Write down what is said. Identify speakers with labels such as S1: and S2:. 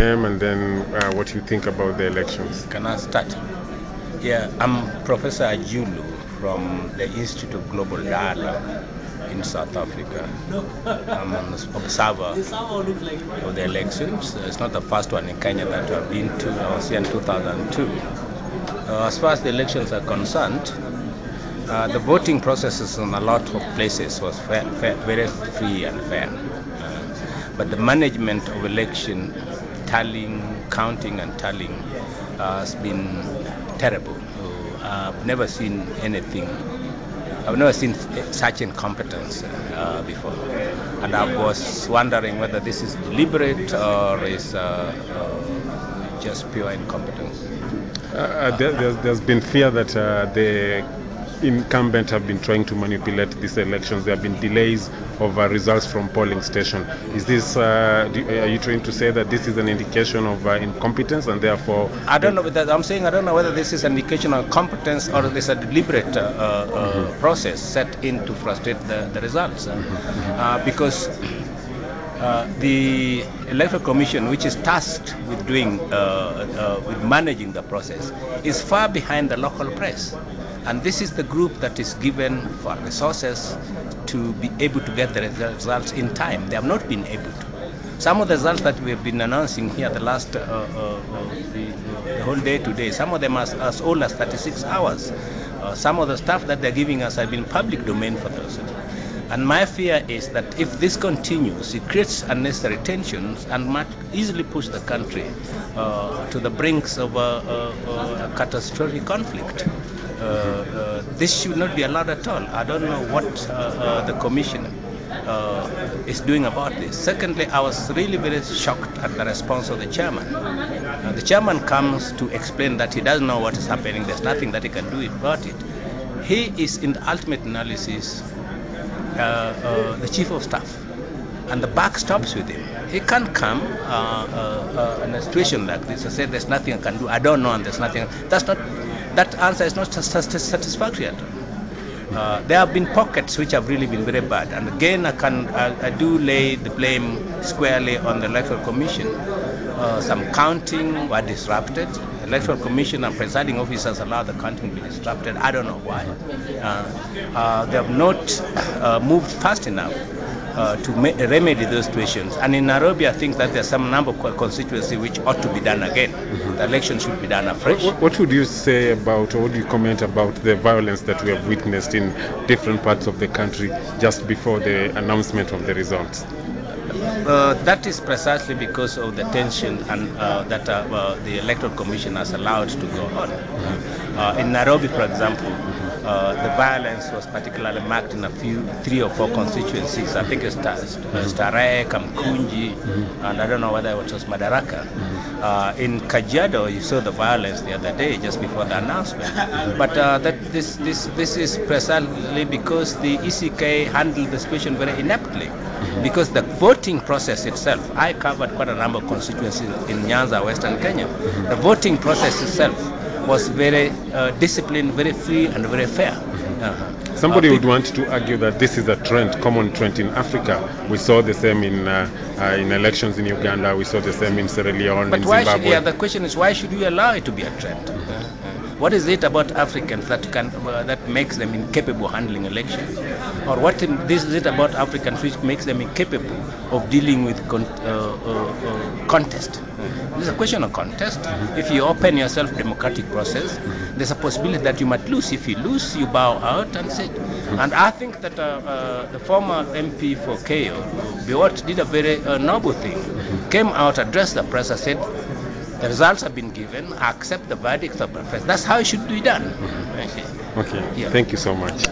S1: And then what you think about the elections.
S2: Can I start? Yeah, I'm Professor Ajulu from the Institute of Global Dialogue in South Africa. I'm an observer of the elections. It's not the first one in Kenya that I've been to. I was here in 2002. As far as the elections are concerned, the voting processes in a lot of places was very free and fair. But the management of election, counting and tallying has been terrible. I've never seen anything. I've never seen such incompetence before, and I was wondering whether this is deliberate or is just pure incompetence.
S1: There's been fear that the incumbent have been trying to manipulate these elections. There have been delays of results from polling station. Is this? Are you trying to say that this is an indication of incompetence, and therefore?
S2: I don't know. I'm saying I don't know whether this is an indication of competence or this is a deliberate process set in to frustrate the results, because the Electoral Commission, which is tasked with doing with managing the process, is far behind the local press. And this is the group that is given for resources to be able to get the results in time. They have not been able to. Some of the results that we have been announcing here the last the whole day today, some of them are as old as 36 hours. Some of the stuff that they're giving us have been public domain for those. And my fear is that if this continues, it creates unnecessary tensions and might easily push the country to the brinks of a catastrophic conflict. This should not be allowed at all. I don't know what the commission is doing about this. Secondly, I was really very shocked at the response of the chairman. The chairman comes to explain that he doesn't know what is happening. There's nothing that he can do about it. He is in the ultimate analysis the chief of staff, and the buck stops with him. He can't come in a situation like this and say there's nothing I can do. I don't know, and there's nothing. That answer is not satisfactory at all. There have been pockets which have really been very bad, and again I do lay the blame squarely on the Electoral Commission. Some counting were disrupted. The Electoral Commission and presiding officers allowed the counting to be disrupted. I don't know why. They have not moved fast enough to remedy those situations. And in Nairobi, I think that there's some number of constituencies which ought to be done again. The election should be done afresh.
S1: What would you say about, or what do you comment about the violence that we have witnessed in different parts of the country just before the announcement of the results?
S2: That is precisely because of the tension and that the Electoral Commission has allowed to go on. In Nairobi, for example, the violence was particularly marked in 3 or 4 constituencies. I think it's Starehe, Kamkunji, and I don't know whether it was Madaraka. In Kajiado, you saw the violence the other day, just before the announcement. But this is precisely because the ECK handled the situation very ineptly. Because the voting process itself, I covered quite a number of constituencies in Nyanza, Western Kenya. The voting process itself was very disciplined, very free, and very fair.
S1: Somebody would want to argue that this is a trend, common trend in Africa. We saw the same in elections in Uganda. We saw the same in Sierra Leone,
S2: but
S1: in
S2: why
S1: Zimbabwe.
S2: The question is, why should we allow it to be a trend? What is it about Africans that makes them incapable of handling elections? Or what is it about Africans which makes them incapable of dealing with contest? It's a question of contest. If you open yourself democratic process, there's a possibility that you might lose. If you lose, you bow out and sit. And I think that the former MP for KO, Biot, did a very noble thing. Came out, addressed the press, and said, the results have been given. I accept the verdict of the press. That's how it should be done.
S1: Okay.
S2: Yeah.
S1: Thank you so much.